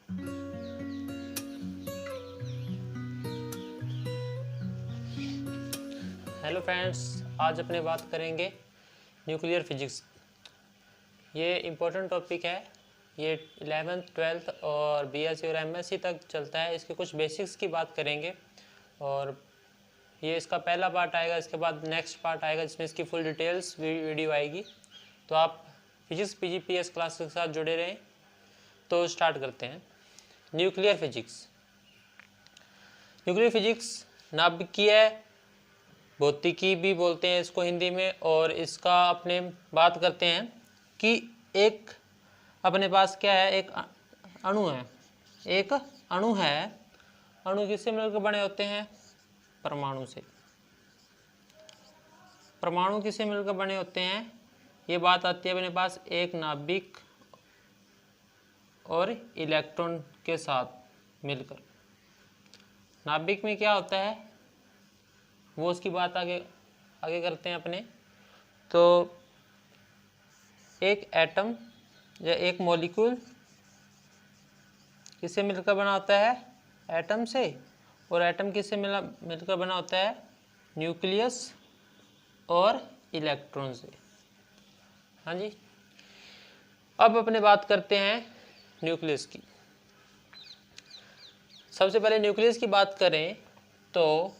Hello friends, आज अपने बात करेंगे न्यूक्लियर फिजिक्स। ये इम्पोर्टेंट टॉपिक है। ये 11th 12th और बीएससी और एमएससी तक चलता है। इसके कुछ बेसिक्स की बात करेंगे और ये इसका पहला पार्ट आएगा। इसके बाद नेक्स्ट पार्ट आएगा जिसमें इसकी फुल डिटेल्स वीडियो आएगी। तो आप फिजिक्स पीजीपीएस क्लास के साथ जुड़े रहें। तो स्टार्ट करते हैं। न्यूक्लियर फिजिक्स नाभिकीय भौतिकी भी बोलते हैं इसको हिंदी में। और इसका अपने बात करते हैं कि एक अपने पास क्या है, एक अणु है। अणु किससे मिलकर बने होते हैं? परमाणु से। परमाणु किससे मिलकर बने होते हैं? ये बात आती है अपने पास एक नाभिक और इलेक्ट्रॉन के साथ मिलकर। नाभिक में क्या होता है वो उसकी बात आगे करते हैं अपने। तो एक एटम या एक मॉलिक्यूल किससे मिलकर बना होता है? एटम से। और एटम किससे मिलकर बना होता है? न्यूक्लियस और इलेक्ट्रॉन से। हाँ जी। अब अपने बात करते हैं न्यूक्लियस की। सबसे पहले न्यूक्लियस की बात करें तो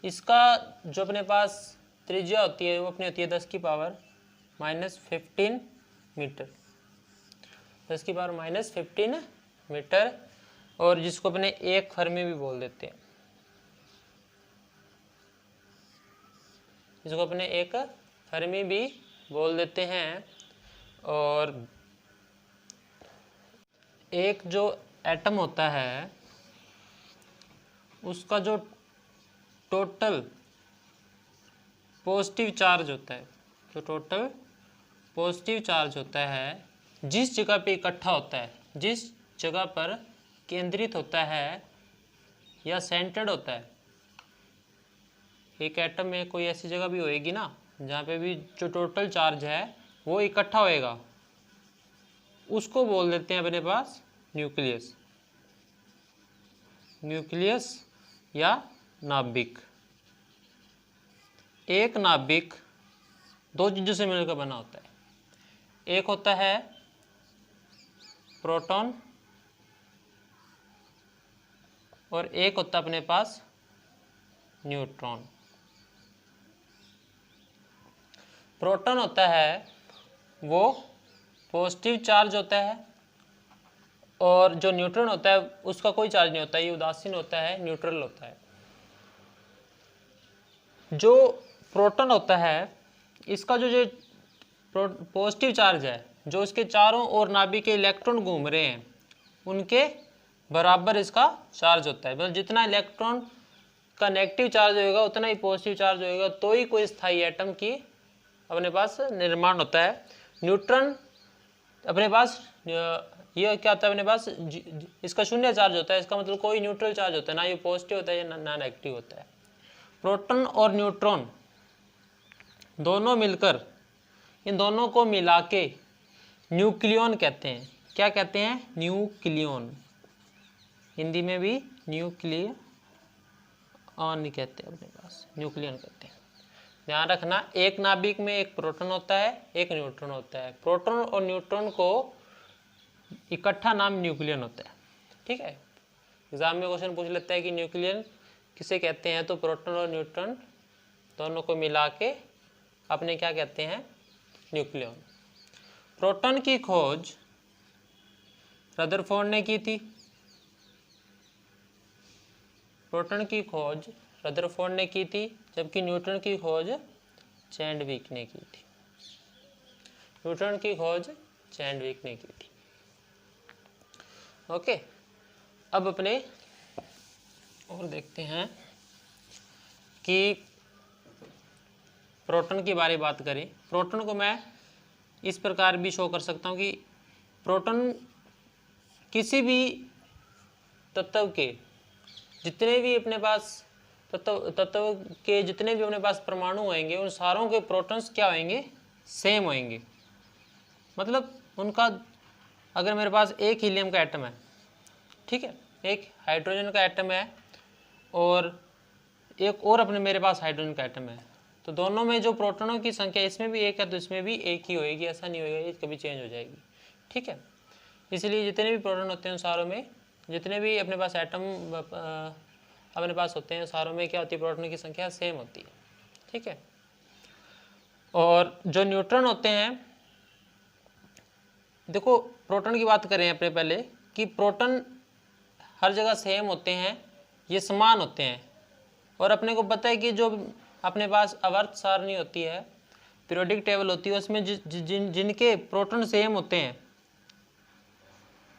इसका जो अपने पास त्रिज्या होती है वो अपनी होती है 10⁻⁻15 मीटर। 10⁻⁻15 मीटर। और जिसको अपने एक फर्मी भी बोल देते हैं। जिसको अपने एक फर्मी भी बोल देते हैं। और एक जो एटम होता है उसका जो टोटल पॉजिटिव चार्ज होता है, जिस जगह पे इकट्ठा होता है, जिस जगह पर केंद्रित होता है या सेंटर्ड होता है। एक एटम में कोई ऐसी जगह भी होएगी ना जहाँ पे भी जो टोटल चार्ज है वो इकट्ठा होएगा, उसको बोल देते हैं अपने पास न्यूक्लियस या नाभिक। एक नाभिक दो चीजों से मिलकर बना होता है। एक होता है प्रोटॉन और एक होता है अपने पास न्यूट्रॉन। प्रोटॉन होता है वो पॉजिटिव चार्ज होता है और जो न्यूट्रॉन होता है उसका कोई चार्ज नहीं होता, ये उदासीन होता है, न्यूट्रल होता है। जो प्रोटॉन होता है इसका जो पॉजिटिव चार्ज है, जो इसके चारों ओर नाभिक के इलेक्ट्रॉन घूम रहे हैं उनके बराबर इसका चार्ज होता है। मतलब जितना इलेक्ट्रॉन का नेगेटिव चार्ज होगा उतना ही पॉजिटिव चार्ज होगा, तो ही कोई स्थायी एटम की अपने पास निर्माण होता है। न्यूट्रॉन अपने पास ये क्या होता है अपने पास इसका शून्य चार्ज होता है। इसका मतलब कोई न्यूट्रल चार्ज होता है, ना ये पॉजिटिव होता है ना नेगेटिव होता है। प्रोटॉन और न्यूट्रॉन दोनों मिलकर, इन दोनों को मिला के न्यूक्लियॉन कहते हैं। क्या कहते हैं? न्यूक्लियॉन। हिंदी में भी न्यूक्लियॉन कहते हैं, अपने पास न्यूक्लियॉन कहते हैं। ध्यान रखना, एक नाभिक में एक प्रोटॉन होता है, एक न्यूट्रॉन होता है। प्रोटॉन और न्यूट्रॉन को इकट्ठा नाम न्यूक्लियन होता है। ठीक है, एग्जाम में क्वेश्चन पूछ लेता है कि न्यूक्लियन किसे कहते हैं, तो प्रोटॉन और न्यूट्रॉन दोनों को मिला के अपने क्या कहते हैं? न्यूक्लियन। प्रोटॉन की खोज रदरफोर्ड ने की थी। प्रोटॉन की खोज रदरफोर्ड ने की थी, जबकि न्यूट्रॉन की खोज चैडविक ने की थी। न्यूट्रॉन की खोज चैडविक ने की थी। ओके, अब अपने और देखते हैं कि प्रोटॉन की बारे बात करें। प्रोटॉन को मैं इस प्रकार भी शो कर सकता हूं कि प्रोटॉन किसी भी तत्व के जितने भी अपने पास तत्व के जितने भी अपने पास परमाणु होंगे उन सारों के प्रोटॉन्स क्या होंगे? सेम होंगे। मतलब उनका अगर मेरे पास एक हीलियम का एटम है, ठीक है, एक हाइड्रोजन का एटम है और एक और अपने मेरे पास हाइड्रोजन का एटम है, तो दोनों में जो प्रोटॉनों की संख्या इसमें भी एक है तो इसमें भी एक ही होएगी, ऐसा नहीं होएगा ये कभी चेंज हो जाएगी, ठीक है। इसलिए जितने भी प्रोटॉन होते हैं सारों में, जितने भी अपने पास एटम अपने पास होते हैं सारों में क्या होती है, प्रोटॉन की संख्या सेम होती है, ठीक है। और जो न्यूट्रॉन होते हैं, देखो प्रोटॉन की बात करें अपने पहले कि प्रोटॉन हर जगह सेम होते हैं, ये समान होते हैं। और अपने को पता है कि जो अपने पास आवर्त सारणी होती है, पीरियोडिक टेबल होती है, उसमें जिनके प्रोटॉन सेम होते हैं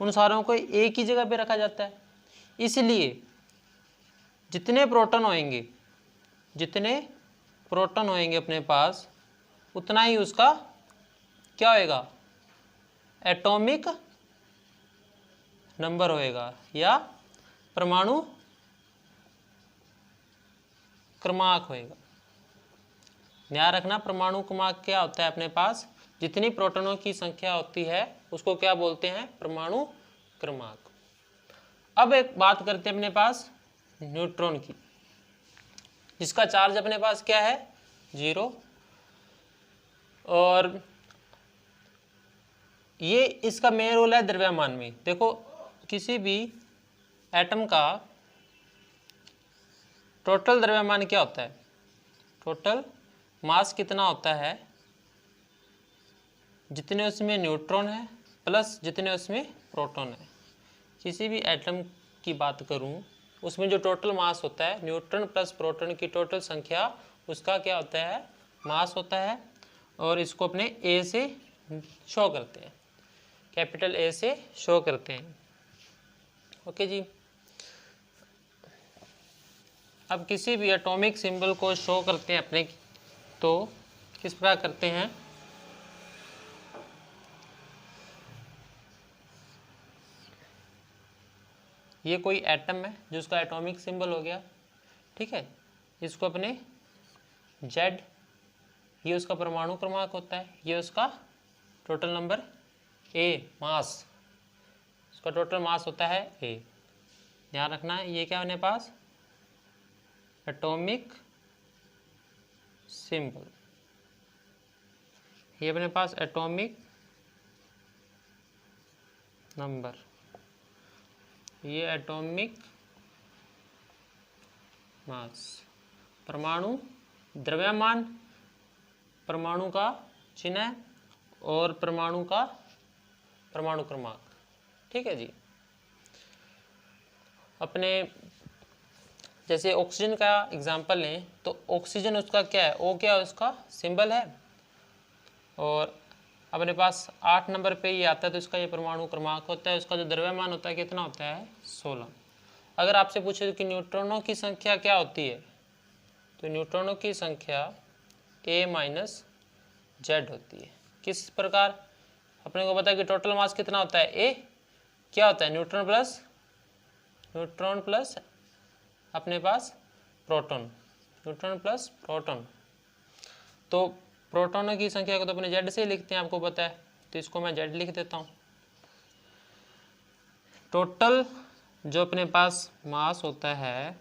उन सारों को एक ही जगह पे रखा जाता है। इसलिए जितने प्रोटॉन होंगे अपने पास, उतना ही उसका क्या होएगा, एटॉमिक नंबर होएगा या परमाणु क्रमांक होएगा। ध्यान रखना, परमाणु क्रमांक क्या होता है, अपने पास जितनी प्रोटॉनों की संख्या होती है उसको क्या बोलते हैं, परमाणु क्रमांक। अब एक बात करते हैं अपने पास न्यूट्रॉन की, जिसका चार्ज अपने पास क्या है, 0। और ये इसका मेन रोल है द्रव्यमान में। देखो किसी भी एटम का टोटल द्रव्यमान क्या होता है, टोटल मास कितना होता है, जितने उसमें न्यूट्रॉन है प्लस जितने उसमें प्रोटॉन है। किसी भी एटम की बात करूं, उसमें जो टोटल मास होता है, न्यूट्रॉन प्लस प्रोटॉन की टोटल संख्या, उसका क्या होता है, मास होता है। और इसको अपने ए से शो करते हैं, कैपिटल ए से शो करते हैं, ओके जी। अब किसी भी एटॉमिक सिंबल को शो करते हैं अपने, तो किस प्रकार करते हैं, ये कोई एटम है जो उसका एटॉमिक सिंबल हो गया, ठीक है, इसको अपने जेड, ये उसका परमाणु क्रमांक होता है, ये उसका टोटल नंबर ए, मास, उसका टोटल मास होता है ए। ध्यान रखना है, ये क्या अपने पास एटॉमिक सिंबल, ये अपने पास एटॉमिक नंबर, ये एटॉमिक मास, परमाणु द्रव्यमान, परमाणु का चिन्ह और परमाणु का परमाणु क्रमांक, ठीक है जी। अपने जैसे ऑक्सीजन का एग्जांपल लें तो ऑक्सीजन उसका क्या है, ओ क्या है, उसका सिंबल है। और अपने पास 8 नंबर पे ये आता है तो इसका ये परमाणु क्रमांक होता है। उसका जो द्रव्यमान होता है कितना होता है, 16। अगर आपसे पूछे कि न्यूट्रॉनों की संख्या क्या होती है, तो न्यूट्रॉनों की संख्या a माइनस जेड होती है। किस प्रकार, अपने को पता है कि टोटल मास कितना होता है, a क्या होता है, न्यूट्रॉन प्लस अपने पास प्रोटॉन, न्यूट्रॉन प्लस प्रोटॉन। तो प्रोटॉनों की संख्या को तो अपने जेड से लिखते हैं, आपको पता है, तो इसको मैं जेड लिख देता हूँ। टोटल जो अपने पास मास होता है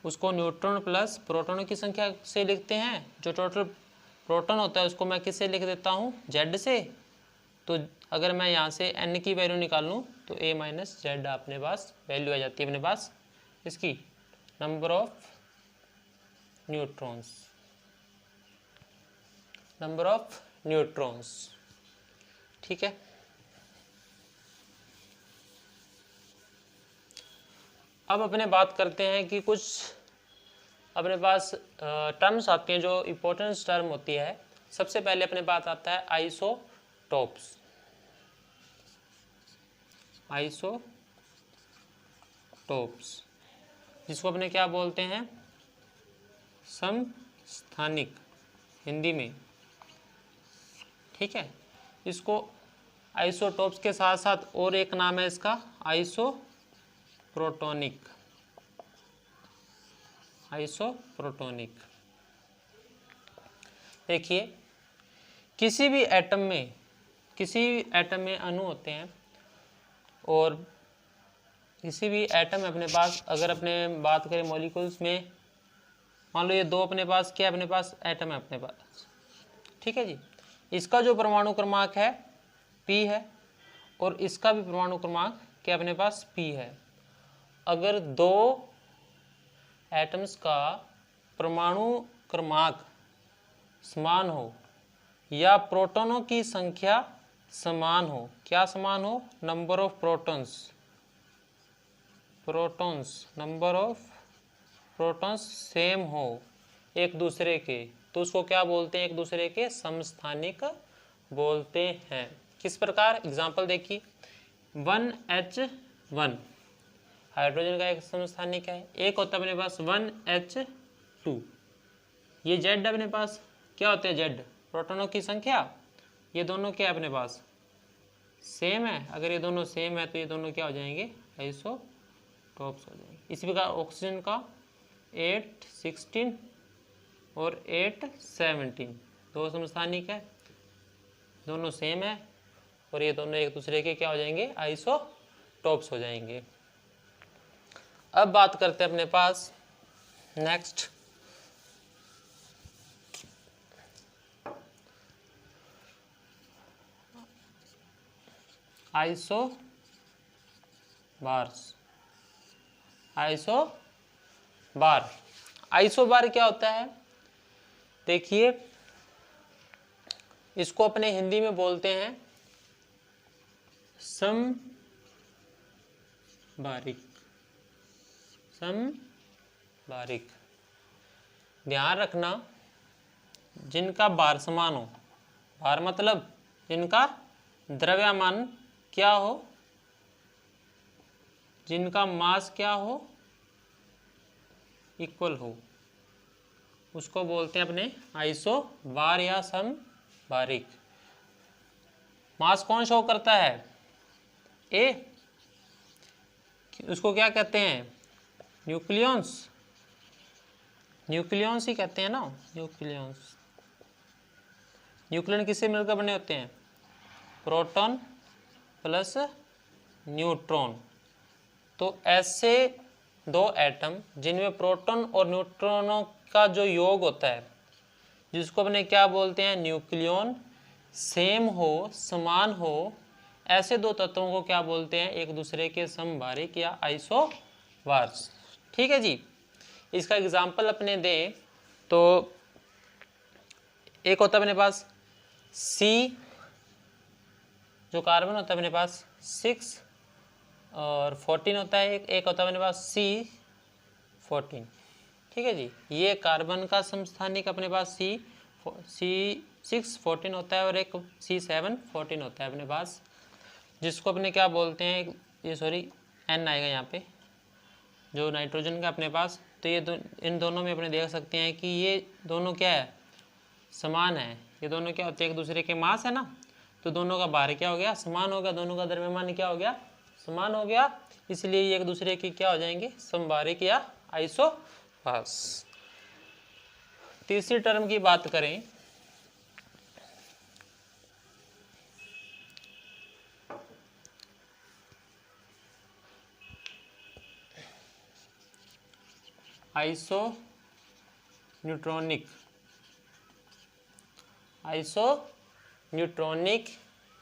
उसको न्यूट्रॉन प्लस प्रोटॉनों की संख्या से लिखते हैं। जो टोटल प्रोटॉन होता है उसको मैं किससे लिख देता हूँ, जेड से। तो अगर मैं यहाँ से n की वैल्यू निकाल लूँ तो a माइनस जेड अपने पास वैल्यू आ जाती है अपने पास इसकी, नंबर ऑफ न्यूट्रॉन्स, ठीक है। अब अपने बात करते हैं कि कुछ अपने पास टर्म्स आती हैं जो इम्पोर्टेंस टर्म होती है। सबसे पहले अपने पास आता है आइसोटोप्स, जिसको अपने क्या बोलते हैं, समस्थानिक हिंदी में, ठीक है। इसको आइसोटोप्स के साथ साथ और एक नाम है इसका आइसोप्रोटोनिक। देखिए किसी भी एटम में किसी एटम में अणु होते हैं और किसी भी एटम में अपने पास, अगर अपने बात करें मॉलिक्यूल्स में, मान लो ये दो अपने पास क्या है, अपने पास एटम है अपने पास, ठीक है जी। इसका जो परमाणु क्रमांक है p है और इसका भी परमाणु क्रमांक क्या अपने पास p है। अगर दो एटम्स का परमाणु क्रमांक समान हो या प्रोटॉनों की संख्या समान हो, क्या समान हो, number of protons, number of protons same हो एक दूसरे के, तो उसको क्या बोलते हैं, एक दूसरे के समस्थानिक बोलते हैं। किस प्रकार, एग्जांपल देखिए, 1H1 हाइड्रोजन का एक समस्थानिक है, एक होता है अपने पास 1H2, ये Z अपने पास क्या होते हैं, Z प्रोटॉनों की संख्या, ये दोनों क्या है अपने पास सेम है। अगर ये दोनों सेम है तो ये दोनों क्या हो जाएंगे, आइसोटॉप्स हो जाएंगे। इसी प्रकार ऑक्सीजन का 816 और 817 दो समस्थानिक है, दोनों सेम है और ये दोनों एक दूसरे के क्या हो जाएंगे, आइसोटॉप्स हो जाएंगे। अब बात करते हैं अपने पास नेक्स्ट आइसोबार क्या होता है, देखिए इसको अपने हिंदी में बोलते हैं समबारिक। ध्यान रखना, जिनका भार समान हो, भार मतलब जिनका द्रव्यमान क्या हो, जिनका मास क्या हो, इक्वल हो, उसको बोलते हैं अपने आइसोबार या समबारिक। मास कौन शो करता है, ए, उसको क्या कहते हैं, न्यूक्लियॉन्स ही कहते हैं ना, न्यूक्लियन किससे मिलकर बने होते हैं, प्रोटॉन प्लस न्यूट्रॉन। तो ऐसे दो एटम जिनमें प्रोटॉन और न्यूट्रॉनों का जो योग होता है, जिसको अपने क्या बोलते हैं, न्यूक्लियॉन, सेम हो, समान हो, ऐसे दो तत्वों को क्या बोलते हैं, एक दूसरे के समबारिक या आइसोबार्स। ठीक है जी। इसका एग्जाम्पल अपने दें तो एक होता है अपने पास C, जो कार्बन होता है अपने पास 6 और 14 होता है, एक होता है अपने पास C14। ठीक है जी। ये कार्बन का समस्थानिक अपने पास C614 होता है और एक C714 होता है अपने पास, जिसको अपने क्या बोलते हैं, ये सॉरी N आएगा यहाँ पे, जो नाइट्रोजन का अपने पास। तो ये इन दोनों में अपने देख सकते हैं कि ये दोनों क्या है, समान है। ये दोनों क्या होते हैं, एक दूसरे के मास है ना, तो दोनों का भार क्या हो गया, समान हो गया, दोनों का द्रव्यमान क्या हो गया, समान हो गया, इसलिए ये एक दूसरे की क्या हो जाएंगे, समबारिक या आइसोबार्स। तीसरी टर्म की बात करें, आइसोन्यूट्रॉनिक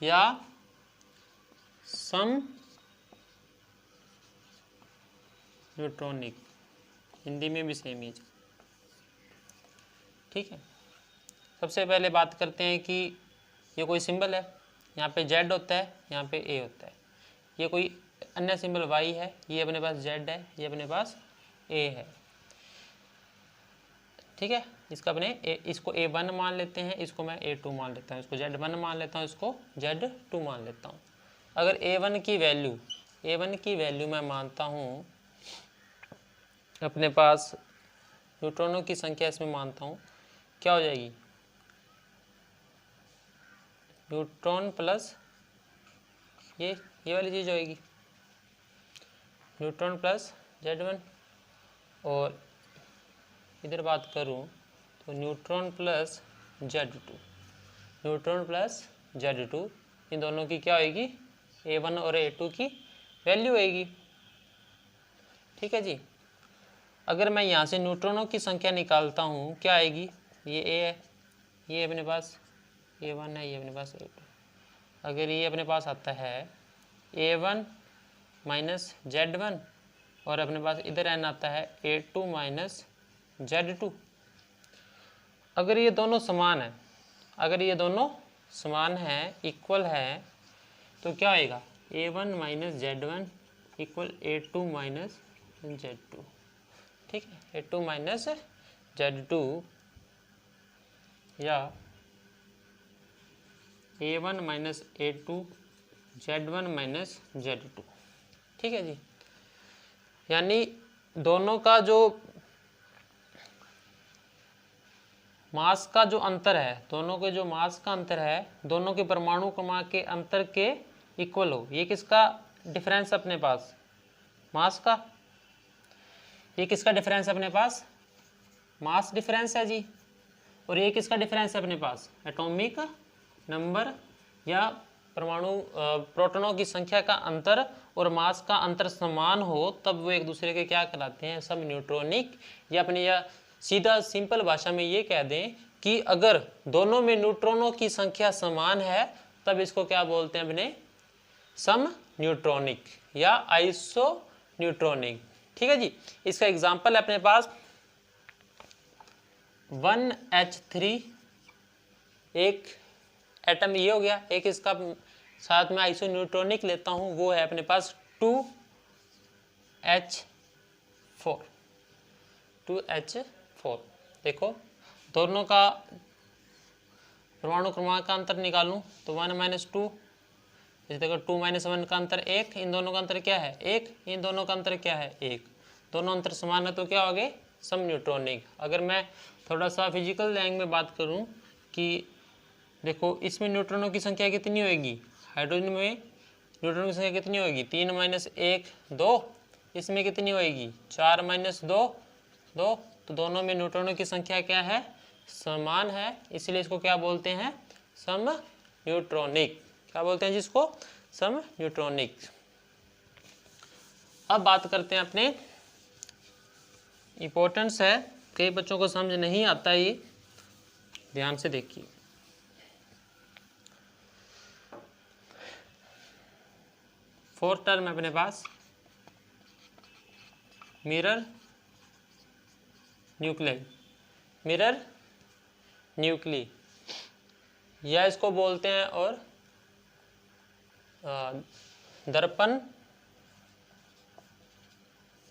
या समन्यूट्रॉनिक, हिंदी में भी सेम ही है। ठीक है। सबसे पहले बात करते हैं कि ये कोई सिंबल है, यहाँ पे Z होता है, यहाँ पे A होता है। ये कोई अन्य सिंबल Y है, ये अपने पास Z है, ये अपने पास A है। ठीक है। इसका अपने इसको A1 मान लेते हैं, इसको मैं A2 मान लेता हूँ, इसको Z1 मान लेता हूँ, इसको Z2 मान लेता हूँ। अगर A1 की वैल्यू मैं मानता हूँ अपने पास, न्यूट्रॉनों की संख्या इसमें मानता हूँ, क्या हो जाएगी, न्यूट्रॉन प्लस ये वाली चीज़ होएगी, न्यूट्रॉन प्लस Z1। और इधर बात करूं तो न्यूट्रॉन प्लस Z2, इन दोनों की क्या होगी, A1 और A2 की वैल्यू होगी। ठीक है जी। अगर मैं यहाँ से न्यूट्रॉनों की संख्या निकालता हूँ, क्या आएगी, ये A है, ये अपने पास A1 है, ये अपने पास A2। अगर ये अपने पास आता है A1 माइनस Z1 और अपने पास इधर n आता है A2 माइनस Z2। अगर ये दोनों समान है, अगर ये दोनों समान है, इक्वल है, तो क्या होएगा, A1 minus Z1 equal A2 minus Z2। ठीक है, A2 माइनस Z2 या A1 minus A2 Z1 minus Z2। ठीक है जी। यानी दोनों का जो मास का जो अंतर है, दोनों के जो मास का अंतर है, दोनों के परमाणु क्रमांक के अंतर के इक्वल हो। ये किसका डिफरेंस अपने पास, मास का। ये किसका डिफरेंस अपने पास, मास डिफरेंस है जी। और ये किसका डिफरेंस है अपने पास, एटॉमिक नंबर या परमाणु प्रोटॉनों की संख्या का अंतर और मास का अंतर समान हो, तब वो एक दूसरे के क्या कहलाते हैं, सब न्यूट्रॉनिक। या अपनी या सीधा सिंपल भाषा में ये कह दें कि अगर दोनों में न्यूट्रॉनों की संख्या समान है, तब इसको क्या बोलते हैं अपने, सम न्यूट्रॉनिक या आइसो न्यूट्रॉनिक। ठीक है जी। इसका एग्जांपल है अपने पास 1H3, एक एटम ये हो गया। एक इसका साथ में आइसो न्यूट्रॉनिक लेता हूं, वो है अपने पास 2H4। देखो दोनों का परमाणु क्रमांक का अंतर निकालूं तो 1 माइनस 2, इस देखो 2 माइनस 1 का अंतर 1, इन दोनों का अंतर क्या है 1, इन दोनों का अंतर क्या है 1, दोनों अंतर समान है तो क्या हो गए, सम न्यूट्रॉनिक। अगर मैं थोड़ा सा फिजिकल लैंग्वेज में बात करूं कि देखो इसमें न्यूट्रॉनों की संख्या कितनी होगी, हाइड्रोजन में न्यूट्रॉनों की संख्या कितनी होगी 3 माइनस 1 2, इसमें कितनी होगी 4 माइनस 2 2, तो दोनों में न्यूट्रॉनों की संख्या क्या है, समान है, इसलिए इसको क्या बोलते हैं, सम न्यूट्रॉनिक। क्या बोलते हैं जिसको, सम न्यूट्रॉनिक। अब बात करते हैं अपने इंपॉर्टेंस है, कई बच्चों को समझ नहीं आता, ये ध्यान से देखिए। फोर्थ टर्म अपने पास मिरर न्यूक्लियस, मिरर न्यूक्ली, या इसको बोलते हैं और दर्पण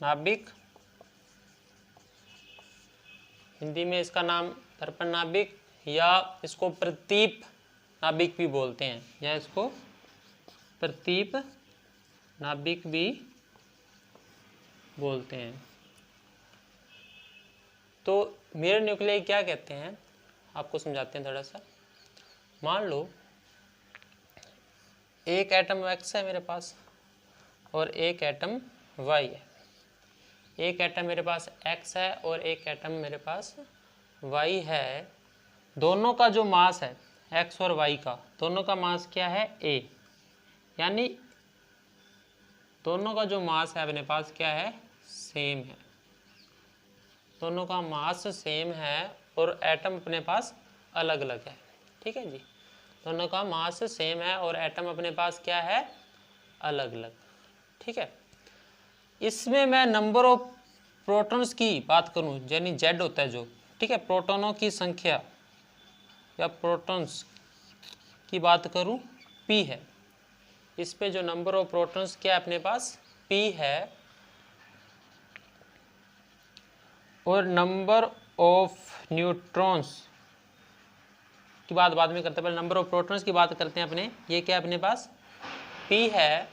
नाभिक, हिंदी में इसका नाम दर्पण नाभिक, या इसको प्रतीप नाभिक भी बोलते हैं, या इसको प्रतीप नाभिक भी बोलते हैं। तो मिरर न्यूक्लियाई क्या कहते हैं, आपको समझाते हैं थोड़ा सा। मान लो एक एटम X है मेरे पास और एक एटम Y है। एक एटम मेरे पास X है और एक एटम मेरे पास Y है। दोनों का जो मास है X और Y का, दोनों का मास क्या है A, यानी दोनों का जो मास है अपने पास क्या है, सेम है। दोनों का मास सेम है और एटम अपने पास अलग अलग है। ठीक है जी, दोनों का मास सेम है और एटम अपने पास क्या है, अलग अलग। ठीक है, इसमें मैं नंबर ऑफ प्रोटॉन्स की बात करूं, यानी Z होता है जो, ठीक है, प्रोटॉनों की संख्या या प्रोटॉन्स की बात करूं, P है। इस पे जो नंबर ऑफ प्रोटॉन्स क्या है अपने पास, P है। और नंबर ऑफ न्यूट्रॉन्स की बात बाद में करते हैं, पहले नंबर ऑफ प्रोटॉन्स की बात करते हैं अपने। ये क्या है अपने पास, P है।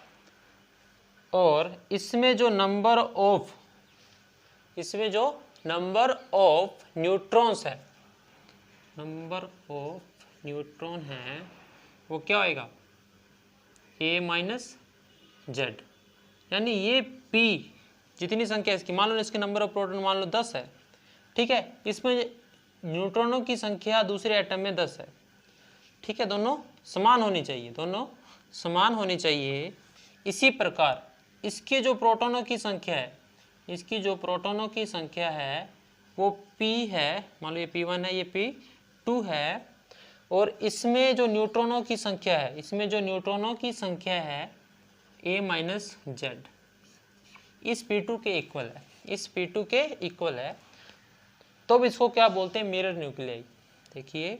और इसमें जो नंबर ऑफ न्यूट्रॉन्स है, नंबर ऑफ न्यूट्रॉन है, वो क्या होएगा A माइनस Z। यानी ये P जितनी संख्या इसकी, मान लो इसके नंबर ऑफ प्रोटॉन मान लो 10 है, ठीक है, इसमें न्यूट्रॉनों की संख्या दूसरे एटम में 10 है। ठीक है, दोनों समान होनी चाहिए, दोनों समान होनी चाहिए, इसी प्रकार इसके जो प्रोटॉनों की संख्या है, इसकी जो प्रोटॉनों की संख्या है वो P है, मान लो ये P1 है, ये P2 है, और इसमें जो न्यूट्रॉनों की संख्या है, इसमें जो न्यूट्रॉनों की संख्या है A माइनस जेड, इस P2 के इक्वल है, इस P2 के इक्वल है। तो अब इसको क्या बोलते हैं, मिरर न्यूक्लियाई। देखिए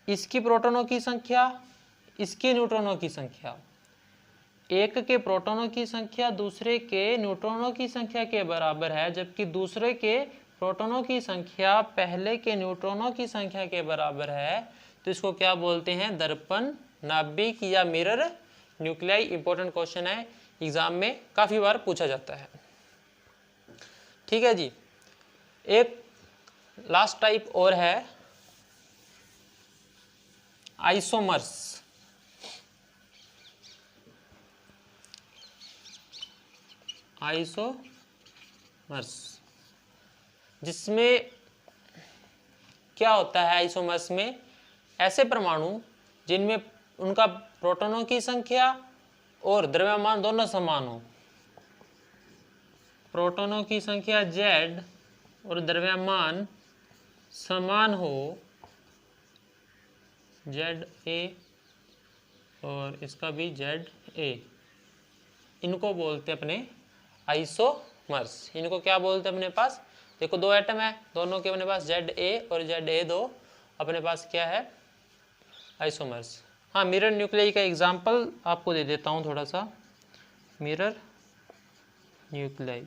इसकी प्रोटॉनों की संख्या, इसके न्यूट्रॉनों की संख्या, एक के प्रोटॉनों की संख्या दूसरे के न्यूट्रॉनों की संख्या के बराबर है, जबकि दूसरे के प्रोटॉनों की संख्या पहले के न्यूट्रॉनों की संख्या के बराबर है। तो इसको क्या बोलते हैं, दर्पण नाभिक या मिरर न्यूक्लियाई। इंपॉर्टेंट क्वेश्चन है, एग्जाम में काफी बार पूछा जाता है। ठीक है जी। एक लास्ट टाइप और है आइसोमर्स। आइसोमर्स जिसमें क्या होता है, आइसोमर्स में ऐसे परमाणु जिनमें उनका प्रोटॉनों की संख्या और द्रव्यमान दोनों समान हो, प्रोटॉनों की संख्या Z और द्रव्यमान समान हो, ZA और इसका भी ZA, इनको बोलते अपने आइसोमर्स। इनको क्या बोलते हैं अपने पास, देखो दो एटम है, दोनों के अपने पास ZA और ZA दो अपने पास क्या है, आइसोमर्स। हाँ, मिरर न्यूक्लियाई का एग्जांपल आपको दे देता हूँ थोड़ा सा। मिरर न्यूक्लियाई,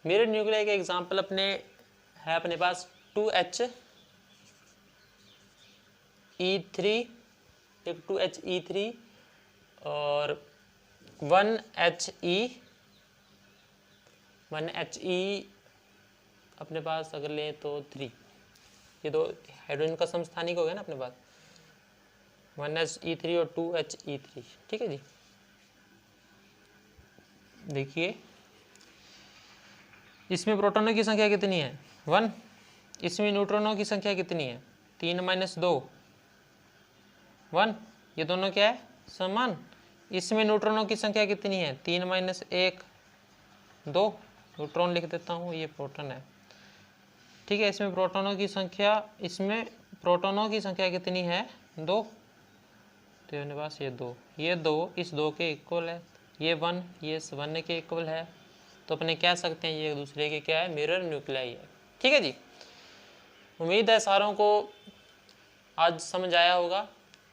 मिरर न्यूक्लियाई का एग्जांपल अपने है अपने पास 2He3, एक 2He3 और 1He अपने पास अगर लें तो 3, ये दो हाइड्रोजन का समस्थानिक हो गया ना अपने पास, 1He3 और 2He3। ठीक है जी। देखिए इसमें प्रोटॉनों की संख्या कितनी है, 1, इसमें न्यूट्रॉनों की संख्या कितनी है, 3 माइनस 2 1, ये दोनों क्या है, समान। इसमें न्यूट्रॉनों की संख्या कितनी है, 3 माइनस 1 2, न्यूट्रॉन लिख देता हूँ, ये प्रोटॉन है। ठीक है, इसमें प्रोटॉनों की संख्या, इसमें प्रोटॉनों की संख्या कितनी है, 2, तो मेरे पास ये 2, ये 2 इस 2 के इक्वल है, ये 1 ये इस 1 के इक्वल है। तो अपने कह सकते हैं ये एक दूसरे के क्या है, मिरर न्यूक्लियाई है। ठीक है जी। उम्मीद है सारों को आज समझ आया होगा।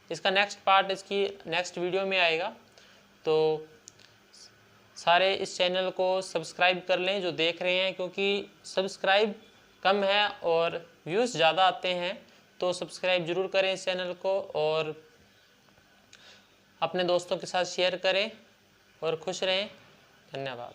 इसका नेक्स्ट पार्ट इसकी नेक्स्ट वीडियो में आएगा, तो सारे इस चैनल को सब्सक्राइब कर लें जो देख रहे हैं, क्योंकि सब्सक्राइब कम है और व्यूज़ ज़्यादा आते हैं। तो सब्सक्राइब जरूर करें इस चैनल को और अपने दोस्तों के साथ शेयर करें और खुश रहें। धन्यवाद।